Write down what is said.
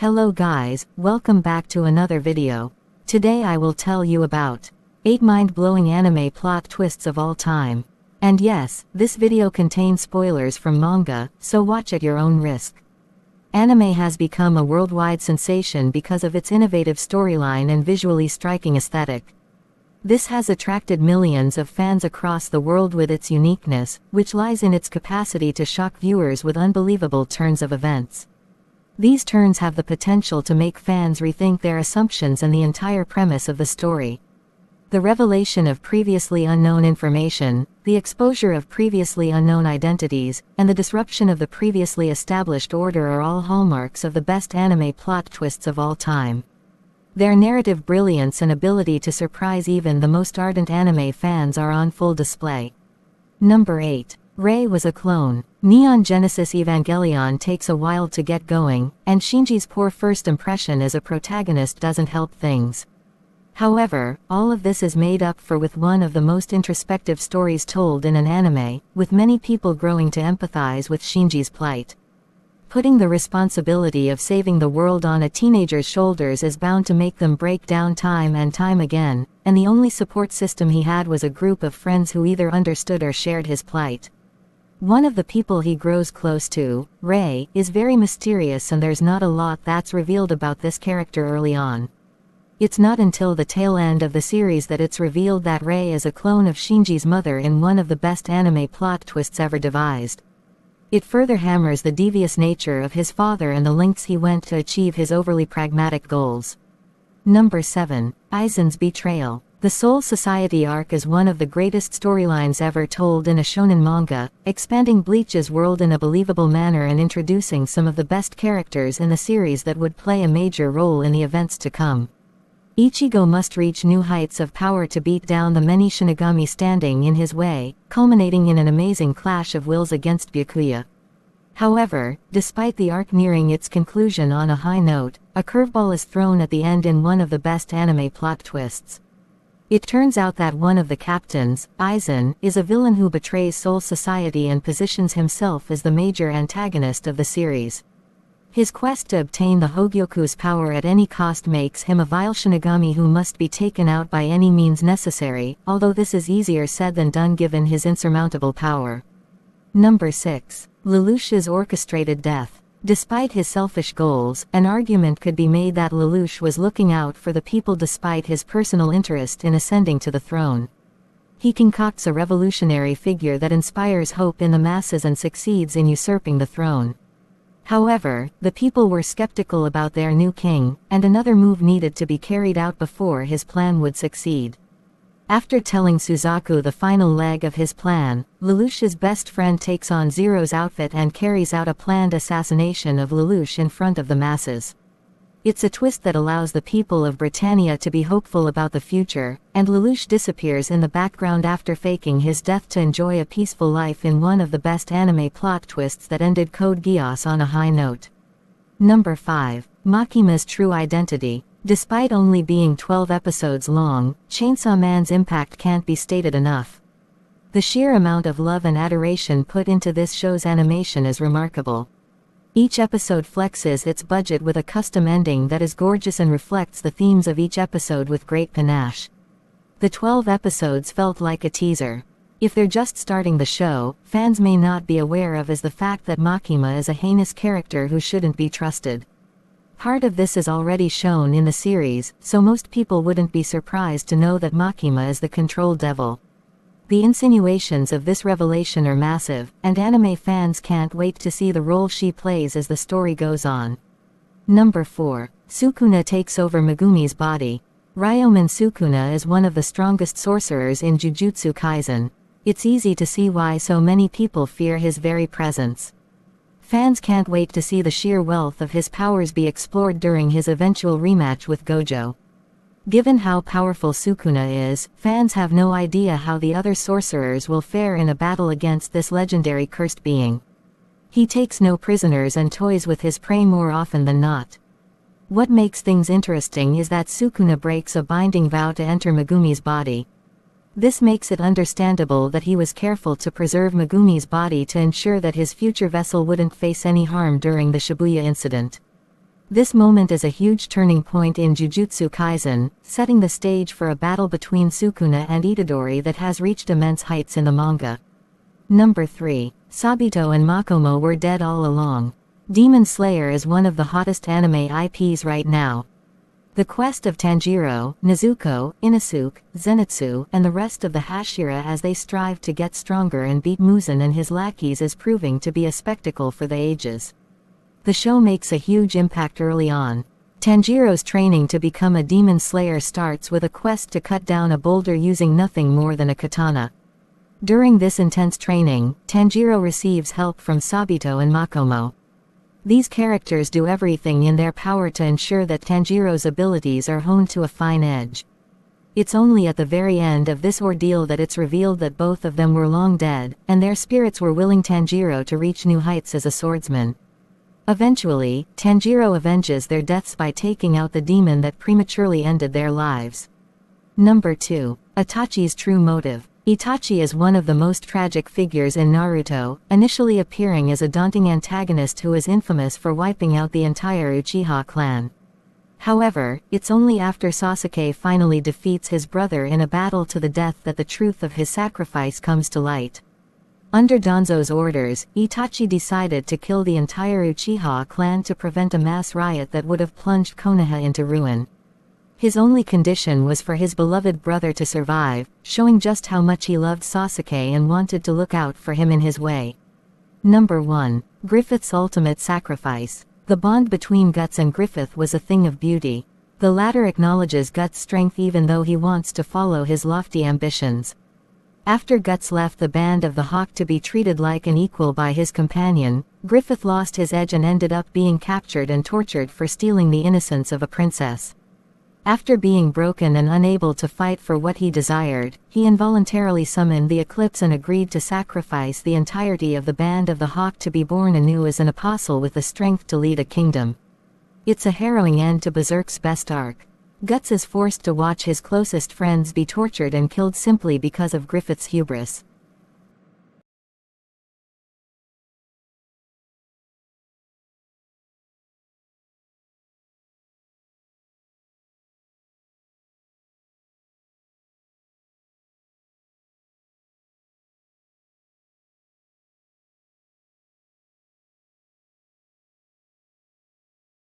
Hello guys, welcome back to another video. Today I will tell you about 8 mind-blowing anime plot twists of all time. And yes, this video contains spoilers from manga, so watch at your own risk. Anime has become a worldwide sensation because of its innovative storyline and visually striking aesthetic. This has attracted millions of fans across the world with its uniqueness, which lies in its capacity to shock viewers with unbelievable turns of events. These turns have the potential to make fans rethink their assumptions and the entire premise of the story. The revelation of previously unknown information, the exposure of previously unknown identities, and the disruption of the previously established order are all hallmarks of the best anime plot twists of all time. Their narrative brilliance and ability to surprise even the most ardent anime fans are on full display. Number 8. Rei was a clone. Neon Genesis Evangelion takes a while to get going, and Shinji's poor first impression as a protagonist doesn't help things. However, all of this is made up for with one of the most introspective stories told in an anime, with many people growing to empathize with Shinji's plight. Putting the responsibility of saving the world on a teenager's shoulders is bound to make them break down time and time again, and the only support system he had was a group of friends who either understood or shared his plight. One of the people he grows close to, Rei, is very mysterious, and there's not a lot that's revealed about this character early on. It's not until the tail end of the series that it's revealed that Rei is a clone of Shinji's mother in one of the best anime plot twists ever devised. It further hammers the devious nature of his father and the lengths he went to achieve his overly pragmatic goals. Number 7. Aizen's betrayal. The Soul Society arc is one of the greatest storylines ever told in a shonen manga, expanding Bleach's world in a believable manner and introducing some of the best characters in the series that would play a major role in the events to come. Ichigo must reach new heights of power to beat down the many Shinigami standing in his way, culminating in an amazing clash of wills against Byakuya. However, despite the arc nearing its conclusion on a high note, a curveball is thrown at the end in one of the best anime plot twists. It turns out that one of the captains, Aizen, is a villain who betrays Soul Society and positions himself as the major antagonist of the series. His quest to obtain the Hogyoku's power at any cost makes him a vile Shinigami who must be taken out by any means necessary, although this is easier said than done given his insurmountable power. Number 6. Lelouch's orchestrated death. Despite his selfish goals, an argument could be made that Lelouch was looking out for the people despite his personal interest in ascending to the throne. He concocts a revolutionary figure that inspires hope in the masses and succeeds in usurping the throne. However, the people were skeptical about their new king, and another move needed to be carried out before his plan would succeed. After telling Suzaku the final leg of his plan, Lelouch's best friend takes on Zero's outfit and carries out a planned assassination of Lelouch in front of the masses. It's a twist that allows the people of Britannia to be hopeful about the future, and Lelouch disappears in the background after faking his death to enjoy a peaceful life in one of the best anime plot twists that ended Code Geass on a high note. Number 5. Makima's true identity. Despite only being 12 episodes long, Chainsaw Man's impact can't be stated enough. The sheer amount of love and adoration put into this show's animation is remarkable. Each episode flexes its budget with a custom ending that is gorgeous and reflects the themes of each episode with great panache. The 12 episodes felt like a teaser. If they're just starting the show, fans may not be aware of is the fact that Makima is a heinous character who shouldn't be trusted. Part of this is already shown in the series, so most people wouldn't be surprised to know that Makima is the control devil. The insinuations of this revelation are massive, and anime fans can't wait to see the role she plays as the story goes on. Number 4. Sukuna takes over Megumi's body. Ryomen Sukuna is one of the strongest sorcerers in Jujutsu Kaisen. It's easy to see why so many people fear his very presence. Fans can't wait to see the sheer wealth of his powers be explored during his eventual rematch with Gojo. Given how powerful Sukuna is, fans have no idea how the other sorcerers will fare in a battle against this legendary cursed being. He takes no prisoners and toys with his prey more often than not. What makes things interesting is that Sukuna breaks a binding vow to enter Megumi's body. This makes it understandable that he was careful to preserve Megumi's body to ensure that his future vessel wouldn't face any harm during the Shibuya incident. This moment is a huge turning point in Jujutsu Kaisen, setting the stage for a battle between Sukuna and Itadori that has reached immense heights in the manga. Number 3. Sabito and Makomo were dead all along. Demon Slayer is one of the hottest anime IPs right now. The quest of Tanjiro, Nezuko, Inosuke, Zenitsu, and the rest of the Hashira as they strive to get stronger and beat Muzan and his lackeys is proving to be a spectacle for the ages. The show makes a huge impact early on. Tanjiro's training to become a demon slayer starts with a quest to cut down a boulder using nothing more than a katana. During this intense training, Tanjiro receives help from Sabito and Makomo. These characters do everything in their power to ensure that Tanjiro's abilities are honed to a fine edge. It's only at the very end of this ordeal that it's revealed that both of them were long dead, and their spirits were willing Tanjiro to reach new heights as a swordsman. Eventually, Tanjiro avenges their deaths by taking out the demon that prematurely ended their lives. Number 2. Itachi's true motive. Itachi is one of the most tragic figures in Naruto, initially appearing as a daunting antagonist who is infamous for wiping out the entire Uchiha clan. However, it's only after Sasuke finally defeats his brother in a battle to the death that the truth of his sacrifice comes to light. Under Danzo's orders, Itachi decided to kill the entire Uchiha clan to prevent a mass riot that would have plunged Konoha into ruin. His only condition was for his beloved brother to survive, showing just how much he loved Sasuke and wanted to look out for him in his way. Number 1. Griffith's ultimate sacrifice. The bond between Guts and Griffith was a thing of beauty. The latter acknowledges Guts' strength even though he wants to follow his lofty ambitions. After Guts left the band of the Hawk to be treated like an equal by his companion, Griffith lost his edge and ended up being captured and tortured for stealing the innocence of a princess. After being broken and unable to fight for what he desired, he involuntarily summoned the eclipse and agreed to sacrifice the entirety of the band of the Hawk to be born anew as an apostle with the strength to lead a kingdom. It's a harrowing end to Berserk's best arc. Guts is forced to watch his closest friends be tortured and killed simply because of Griffith's hubris.